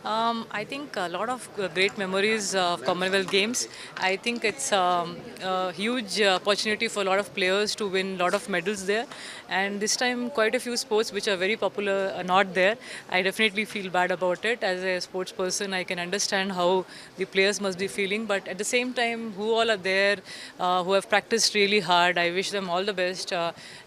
I think a lot of great memories of Commonwealth Games. I think it's a huge opportunity for a lot of players to win a lot of medals there. And this time, quite a few sports which are very popular are not there. I definitely feel bad about it. As a sports person, I can understand how the players must be feeling. But at the same time, who all are there, who have practiced really hard, I wish them all the best.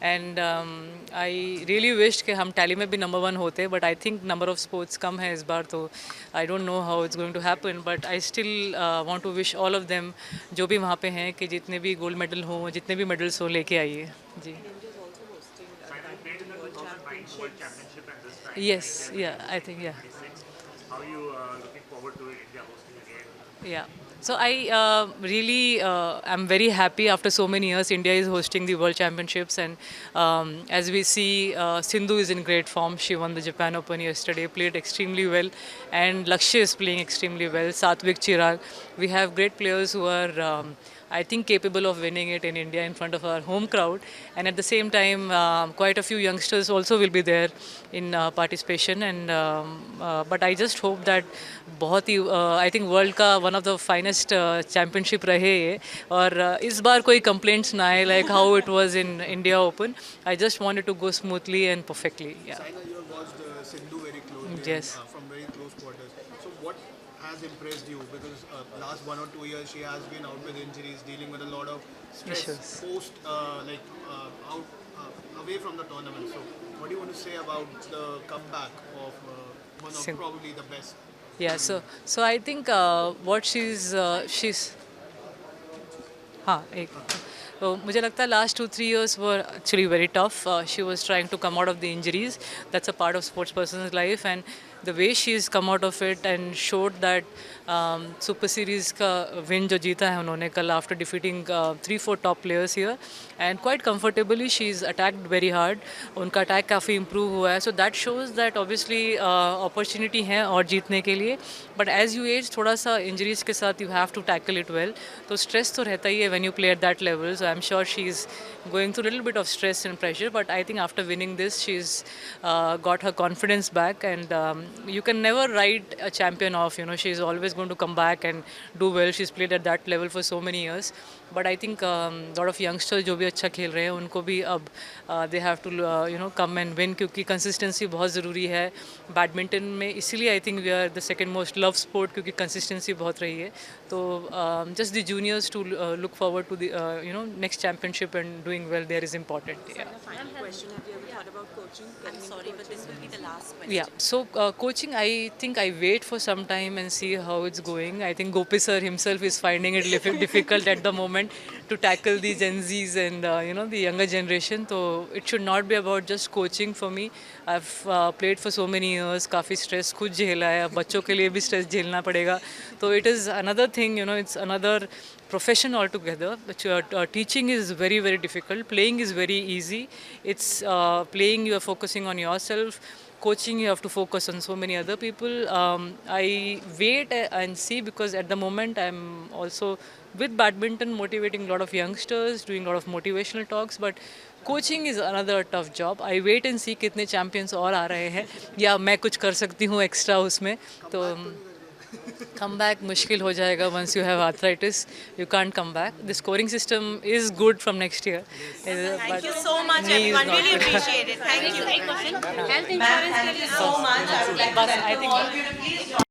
And I really wished कि हम tally में भी number one होते. But I think number of sports कम है इस बार तो I don't know how it's going to happen. But I still want to wish all of them जो भी वहाँ पे हैं कि जितने भी gold medal हो, जितने भी medals हो लेके आइए. जी. India is also hosting Simon played in the World 2009 World Championships. Championship and this time Yes. India Yeah. is I think yeah. 26. How are you looking forward to India hosting again? Yeah. So I really am very happy after so many years. India is hosting the World Championships, and as we see, Sindhu is in great form. She won the Japan Open yesterday, played extremely well, and Lakshya is playing extremely well. Satvik Chirag, we have great players who are. I think capable of winning it in India in front of our home crowd, and at the same time, quite a few youngsters also will be there in participation. And but I just hope that बहुत ही I think world का one of the finest championship रहे ये और इस बार कोई complaints ना आए like how it was in India Open I just wanted to go smoothly and perfectly Saina, you have watched Sindhu very closely Yes. from very close quarters. So what has impressed you? Because last 1 or 2 years she has been out with injuries, dealing with a lot of stress Issues. post out away from the tournament. So what do you want to say about the comeback of one of Sindhu. probably the best? या so I think what she is हाँ एक तो मुझे लगता है last 2-3 years were actually very tough. She was trying to come out of the injuries. That's a part of sports person's life, and the way she's come out of it and showed that super series का win जो जीता है उन्होंने कल after defeating 3-4 top players here and quite comfortably she is attacked very hard. उनका attack काफ़ी improve हुआ है. So that shows that obviously opportunity है और जीतने के लिए. बट एज यू एज थोड़ा सा इंजरीज के साथ you have to tackle it well. तो स्ट्रेस तो रहता ही है when you play at that level. So I am sure she is going through a little bit of stress and pressure, but I think after winning this, she's got her confidence back, and you can never write a champion off. You know, she's always going to come back and do well. She's played at that level for so many years. But I think lot of youngsters जो भी अच्छा खेल रहे हैं उनको भी अब they have to come and win क्योंकि consistency बहुत ज़रूरी है बैडमिंटन में. इसीलिए I think we are the second most loved sport क्योंकि consistency बहुत रही है. तो just the juniors to look forward to the next championship and doing well there is important. Yeah. Final question: have you ever thought about coaching? I'm sorry, but this will be the last question. Yeah, so coaching, I think I wait for some time and see how it's going. I think Gopi sir himself is finding it difficult at the moment to tackle the Gen Zs and the younger generation. So it should not be about just coaching for me. I've played for so many years. काफ़ी stress खुद झेला है. अब बच्चों के लिए भी stress झेलना पड़ेगा. So it is another thing. It's another profession altogether. But teaching is very, very difficult. Playing is very easy. It's playing, you are focusing on yourself. Coaching, you have to focus on so many other people. I wait and see because at the moment I'm also with badminton motivating a lot of youngsters, doing a lot of motivational talks. But coaching is another tough job. I wait and see कितने champions और आ रहे हैं या मैं कुछ कर सकती हूँ extra उसमें. तो come back मुश्किल हो जाएगा. Once you have arthritis, you can't come back. The scoring system is good from next year. Thank you so much, knee is everyone. not Really good. appreciate it. Thank you. Health insurance के लिए So much. I would like to But I welcome think- all of you to please join